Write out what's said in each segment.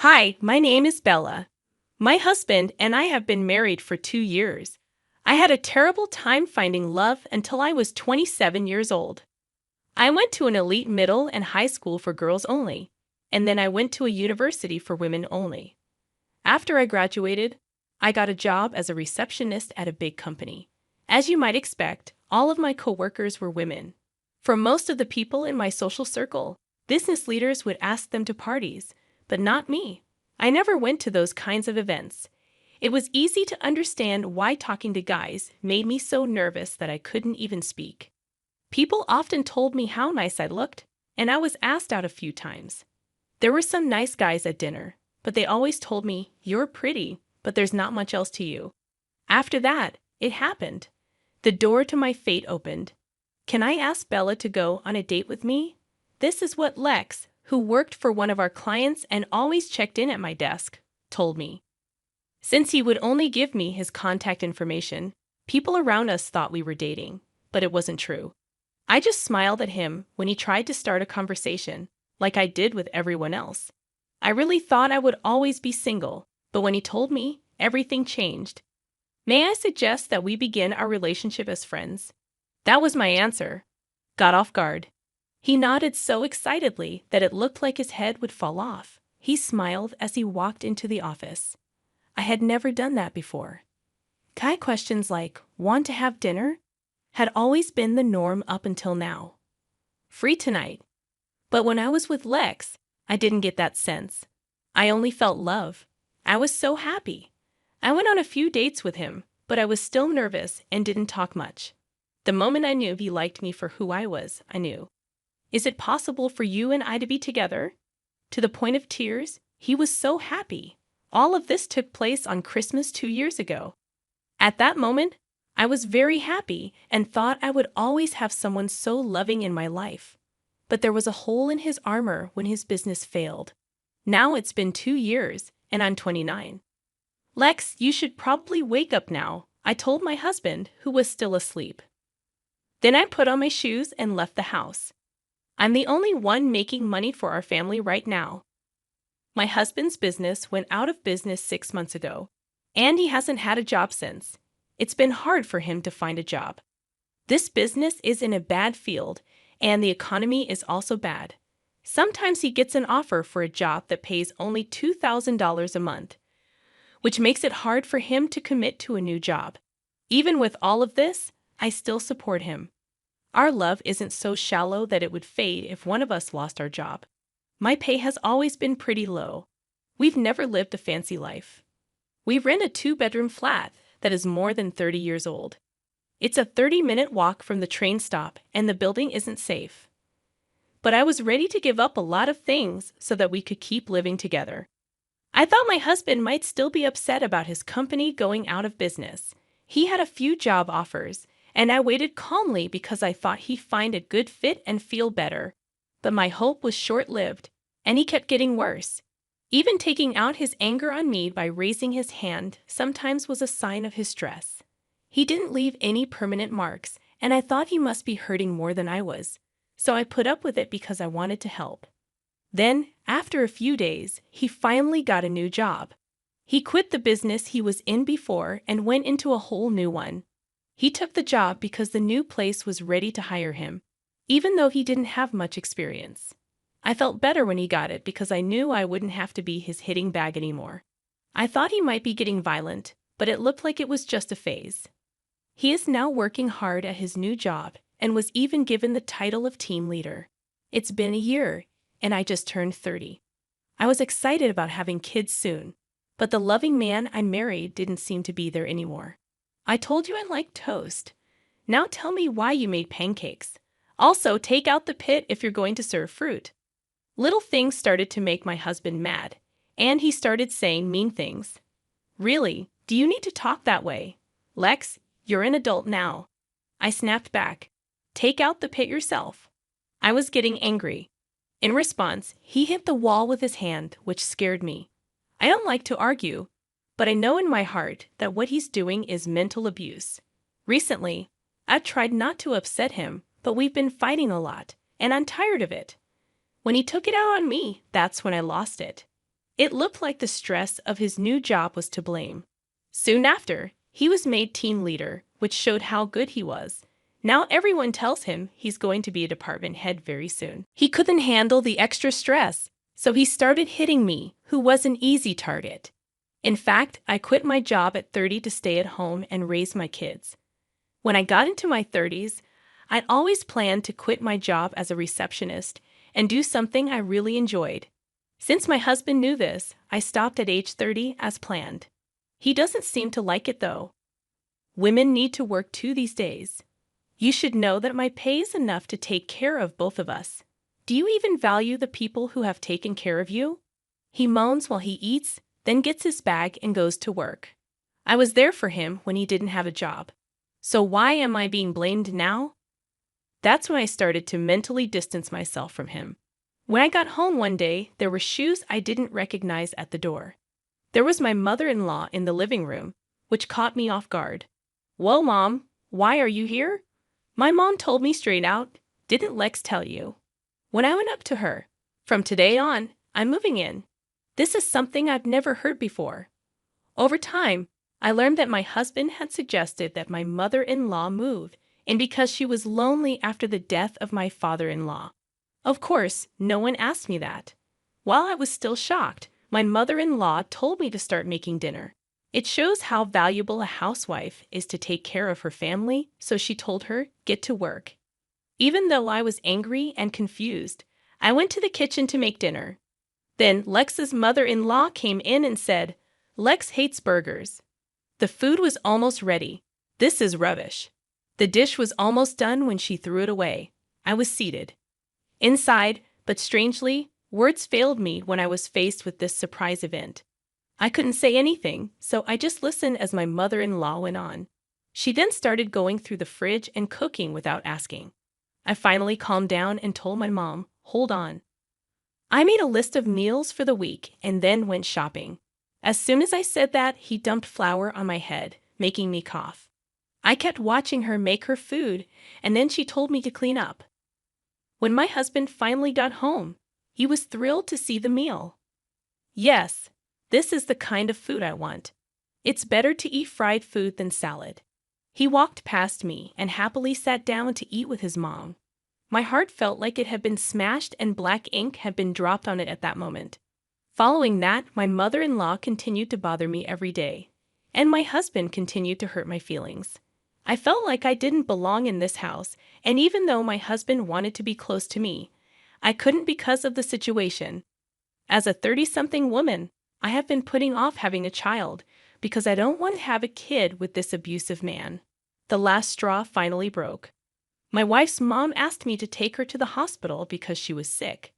Hi, my name is Bella. My husband and I have been married for 2 years. I had a terrible time finding love until I was 27 years old. I went to an elite middle and high school for girls only, and then I went to a university for women only. After I graduated, I got a job as a receptionist at a big company. As you might expect, all of my coworkers were women. For most of the people in my social circle, business leaders would ask them to parties, but not me. I never went to those kinds of events. It was easy to understand why talking to guys made me so nervous that I couldn't even speak. People often told me how nice I looked, and I was asked out a few times. There were some nice guys at dinner, but they always told me, "You're pretty, but there's not much else to you." After that, it happened. The door to my fate opened. Can I ask Bella to go on a date with me? This is what Lex, who worked for one of our clients and always checked in at my desk, told me. Since he would only give me his contact information, people around us thought we were dating, but it wasn't true. I just smiled at him when he tried to start a conversation, like I did with everyone else. I really thought I would always be single, but when he told me, everything changed. May I suggest that we begin our relationship as friends? That was my answer. Got off guard. He nodded so excitedly that it looked like his head would fall off. He smiled as he walked into the office. I had never done that before. Guy questions like, "Want to have dinner?" had always been the norm up until now. "Free tonight." But when I was with Lex, I didn't get that sense. I only felt love. I was so happy. I went on a few dates with him, but I was still nervous and didn't talk much. The moment I knew he liked me for who I was, I knew. Is it possible for you and I to be together? To the point of tears, he was so happy. All of this took place on Christmas 2 years ago. At that moment, I was very happy and thought I would always have someone so loving in my life. But there was a hole in his armor when his business failed. Now it's been 2 years, and I'm 29. "Lex, you should probably wake up now," I told my husband, who was still asleep. Then I put on my shoes and left the house. I'm the only one making money for our family right now. My husband's business went out of business 6 months ago, and he hasn't had a job since. It's been hard for him to find a job. This business is in a bad field, and the economy is also bad. Sometimes he gets an offer for a job that pays only $2,000 a month, which makes it hard for him to commit to a new job. Even with all of this, I still support him. Our love isn't so shallow that it would fade if one of us lost our job. My pay has always been pretty low. We've never lived a fancy life. We rent a 2-bedroom flat that is more than 30 years old. It's a 30-minute walk from the train stop, and the building isn't safe. But I was ready to give up a lot of things so that we could keep living together. I thought my husband might still be upset about his company going out of business. He had a few job offers, and I waited calmly because I thought he'd find a good fit and feel better. But my hope was short-lived, and he kept getting worse. Even taking out his anger on me by raising his hand sometimes was a sign of his stress. He didn't leave any permanent marks, and I thought he must be hurting more than I was. So I put up with it because I wanted to help. Then, after a few days, he finally got a new job. He quit the business he was in before and went into a whole new one. He took the job because the new place was ready to hire him, even though he didn't have much experience. I felt better when he got it because I knew I wouldn't have to be his hitting bag anymore. I thought he might be getting violent, but it looked like it was just a phase. He is now working hard at his new job and was even given the title of team leader. It's been a year, and I just turned 30. I was excited about having kids soon, but the loving man I married didn't seem to be there anymore. I told you I liked toast. Now tell me why you made pancakes. Also, take out the pit if you're going to serve fruit. Little things started to make my husband mad, and he started saying mean things. "Really, do you need to talk that way? Lex, you're an adult now." I snapped back. "Take out the pit yourself." I was getting angry. In response, he hit the wall with his hand, which scared me. I don't like to argue, but I know in my heart that what he's doing is mental abuse. Recently, I've tried not to upset him, but we've been fighting a lot, and I'm tired of it. When he took it out on me, that's when I lost it. It looked like the stress of his new job was to blame. Soon after, he was made team leader, which showed how good he was. Now everyone tells him he's going to be a department head very soon. He couldn't handle the extra stress, so he started hitting me, who was an easy target. In fact, I quit my job at 30 to stay at home and raise my kids. When I got into my 30s, I'd always planned to quit my job as a receptionist and do something I really enjoyed. Since my husband knew this, I stopped at age 30 as planned. He doesn't seem to like it though. Women need to work too these days. You should know that my pay is enough to take care of both of us. Do you even value the people who have taken care of you? He moans while he eats, then gets his bag and goes to work. I was there for him when he didn't have a job. So why am I being blamed now? That's when I started to mentally distance myself from him. When I got home one day, there were shoes I didn't recognize at the door. There was my mother-in-law in the living room, which caught me off guard. "Well, Mom, why are you here?" My mom told me straight out, "Didn't Lex tell you?" When I went up to her, "From today on, I'm moving in." This is something I've never heard before. Over time, I learned that my husband had suggested that my mother-in-law move, and because she was lonely after the death of my father-in-law. Of course, no one asked me that. While I was still shocked, my mother-in-law told me to start making dinner. It shows how valuable a housewife is to take care of her family, so she told her, "Get to work." Even though I was angry and confused, I went to the kitchen to make dinner. Then Lex's mother-in-law came in and said, "Lex hates burgers." The food was almost ready. "This is rubbish." The dish was almost done when she threw it away. I was seated inside, but strangely, words failed me when I was faced with this surprise event. I couldn't say anything, so I just listened as my mother-in-law went on. She then started going through the fridge and cooking without asking. I finally calmed down and told my mom, "Hold on." I made a list of meals for the week and then went shopping. As soon as I said that, he dumped flour on my head, making me cough. I kept watching her make her food, and then she told me to clean up. When my husband finally got home, he was thrilled to see the meal. "Yes, this is the kind of food I want. It's better to eat fried food than salad." He walked past me and happily sat down to eat with his mom. My heart felt like it had been smashed and black ink had been dropped on it at that moment. Following that, my mother-in-law continued to bother me every day, and my husband continued to hurt my feelings. I felt like I didn't belong in this house, and even though my husband wanted to be close to me, I couldn't because of the situation. As a 30-something woman, I have been putting off having a child because I don't want to have a kid with this abusive man. The last straw finally broke. My wife's mom asked me to take her to the hospital because she was sick.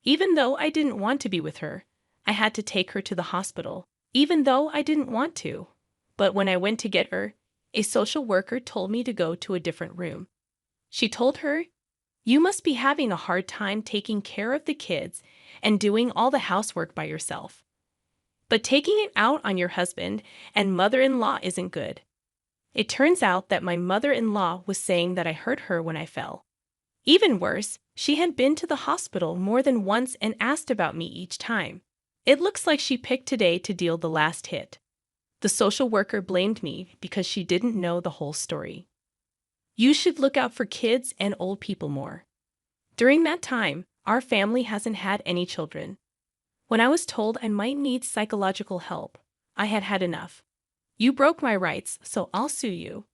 Even though I didn't want to be with her, I had to take her to the hospital, even though I didn't want to. But when I went to get her, a social worker told me to go to a different room. She told her, "You must be having a hard time taking care of the kids and doing all the housework by yourself. But taking it out on your husband and mother-in-law isn't good." It turns out that my mother-in-law was saying that I hurt her when I fell. Even worse, she had been to the hospital more than once and asked about me each time. It looks like she picked today to deal the last hit. The social worker blamed me because she didn't know the whole story. You should look out for kids and old people more. During that time, our family hasn't had any children. When I was told I might need psychological help, I had had enough. "You broke my rights, so I'll sue you.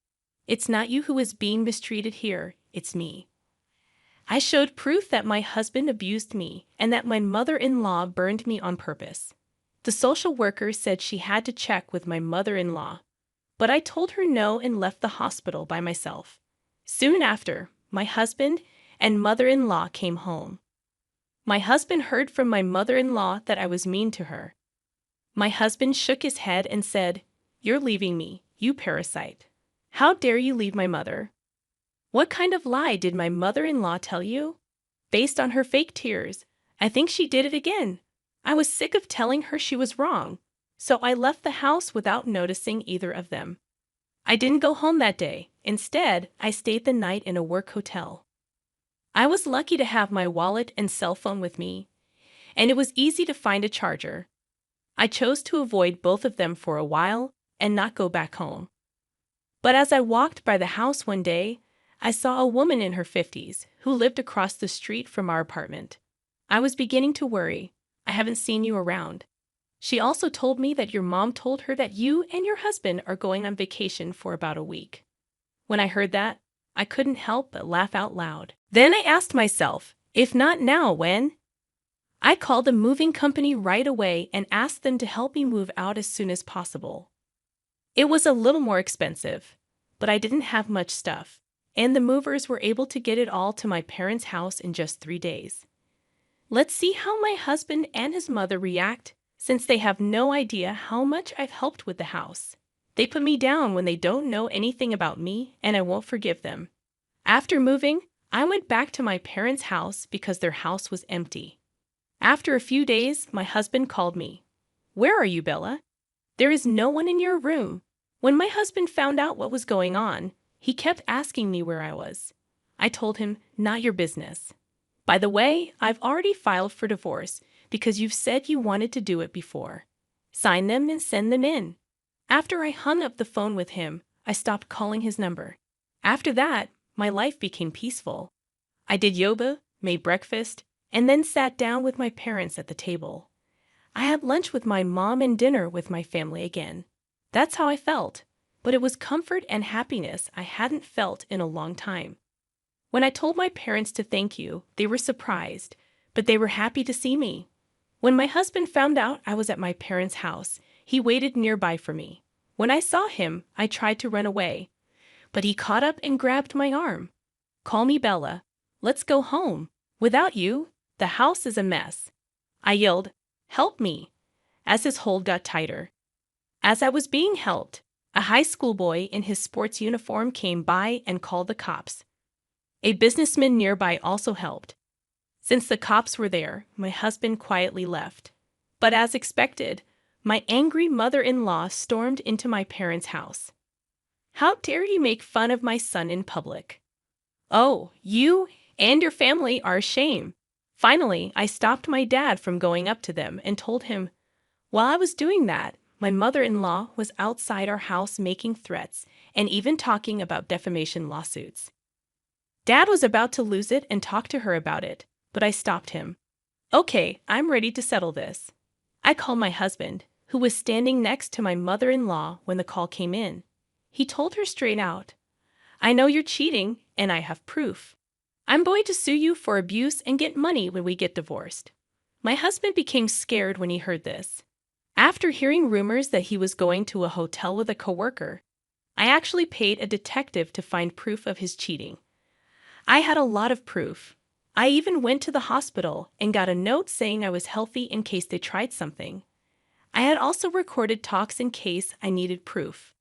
It's not you who is being mistreated here, it's me." I showed proof that my husband abused me and that my mother-in-law burned me on purpose. The social worker said she had to check with my mother-in-law, but I told her no and left the hospital by myself. Soon after, my husband and mother-in-law came home. My husband heard from my mother-in-law that I was mean to her. My husband shook his head and said, "You're leaving me, you parasite. How dare you leave my mother?" What kind of lie did my mother-in-law tell you? Based on her fake tears, I think she did it again. I was sick of telling her she was wrong, so I left the house without noticing either of them. I didn't go home that day. Instead, I stayed the night in a work hotel. I was lucky to have my wallet and cell phone with me, and it was easy to find a charger. I chose to avoid both of them for a while and not go back home. But as I walked by the house one day, I saw a woman in her 50s who lived across the street from our apartment. I was beginning to worry. I haven't seen you around. She also told me that your mom told her that you and your husband are going on vacation for about a week. When I heard that, I couldn't help but laugh out loud. Then I asked myself, if not now, when? I called the moving company right away and asked them to help me move out as soon as possible. It was a little more expensive, but I didn't have much stuff, and the movers were able to get it all to my parents' house in just 3 days. Let's see how my husband and his mother react, since they have no idea how much I've helped with the house. They put me down when they don't know anything about me, and I won't forgive them. After moving, I went back to my parents' house because their house was empty. After a few days, my husband called me. "Where are you, Bella? There is no one in your room." When my husband found out what was going on, he kept asking me where I was. I told him, "Not your business. By the way, I've already filed for divorce because you've said you wanted to do it before. Sign them and send them in." After I hung up the phone with him, I stopped calling his number. After that, my life became peaceful. I did yoga, made breakfast, and then sat down with my parents at the table. I had lunch with my mom and dinner with my family again. That's how I felt, but it was comfort and happiness I hadn't felt in a long time. When I told my parents to thank you, they were surprised, but they were happy to see me. When my husband found out I was at my parents' house, he waited nearby for me. When I saw him, I tried to run away, but he caught up and grabbed my arm. "Call me Bella. Let's go home. Without you, the house is a mess." I yelled, "Help me," as his hold got tighter. As I was being helped, a high school boy in his sports uniform came by and called the cops. A businessman nearby also helped. Since the cops were there, my husband quietly left. But as expected, my angry mother-in-law stormed into my parents' house. "How dare you make fun of my son in public? Oh, you and your family are a shame." Finally, I stopped my dad from going up to them and told him, while I was doing that, my mother-in-law was outside our house making threats and even talking about defamation lawsuits. Dad was about to lose it and talk to her about it, but I stopped him. "Okay, I'm ready to settle this." I called my husband, who was standing next to my mother-in-law when the call came in. He told her straight out, "I know you're cheating, and I have proof. I'm going to sue you for abuse and get money when we get divorced." My husband became scared when he heard this. After hearing rumors that he was going to a hotel with a coworker, I actually paid a detective to find proof of his cheating. I had a lot of proof. I even went to the hospital and got a note saying I was healthy in case they tried something. I had also recorded talks in case I needed proof.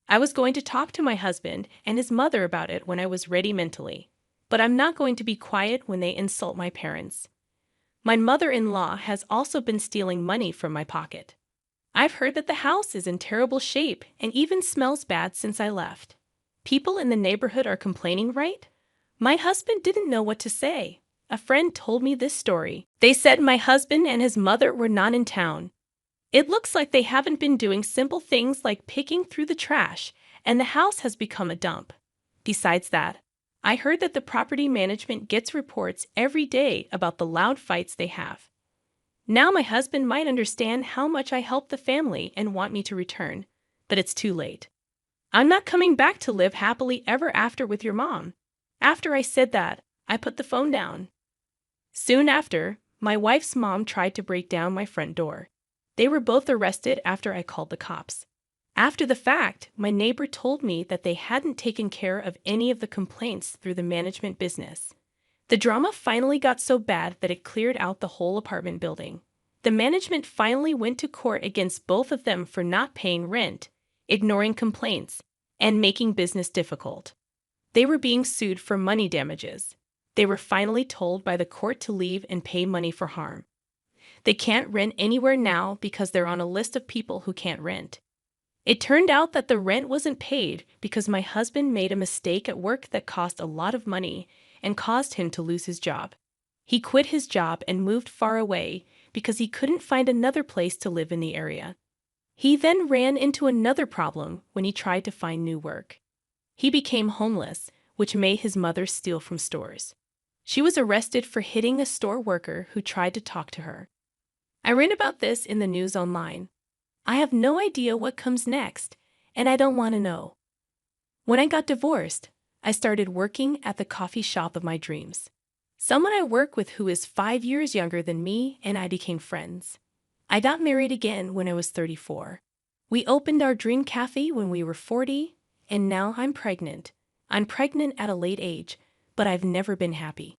I was going to talk to my husband and his mother about it when I was ready mentally. But I'm not going to be quiet when they insult my parents. My mother-in-law has also been stealing money from my pocket. I've heard that the house is in terrible shape and even smells bad since I left. People in the neighborhood are complaining, right? My husband didn't know what to say. A friend told me this story. They said my husband and his mother were not in town. It looks like they haven't been doing simple things like picking through the trash, and the house has become a dump. Besides that, I heard that the property management gets reports every day about the loud fights they have. Now my husband might understand how much I helped the family and want me to return, but it's too late. I'm not coming back to live happily ever after with your mom. After I said that, I put the phone down. Soon after, my wife's mom tried to break down my front door. They were both arrested after I called the cops. After the fact, my neighbor told me that they hadn't taken care of any of the complaints through the management business. The drama finally got so bad that it cleared out the whole apartment building. The management finally went to court against both of them for not paying rent, ignoring complaints, and making business difficult. They were being sued for money damages. They were finally told by the court to leave and pay money for harm. They can't rent anywhere now because they're on a list of people who can't rent. It turned out that the rent wasn't paid because my husband made a mistake at work that cost a lot of money and caused him to lose his job. He quit his job and moved far away because he couldn't find another place to live in the area. He then ran into another problem when he tried to find new work. He became homeless, which made his mother steal from stores. She was arrested for hitting a store worker who tried to talk to her. I read about this in the news online. I have no idea what comes next, and I don't want to know. When I got divorced, I started working at the coffee shop of my dreams. Someone I work with who is 5 years younger than me and I became friends. I got married again when I was 34. We opened our dream cafe when we were 40, and now I'm pregnant. I'm pregnant at a late age, but I've never been happy.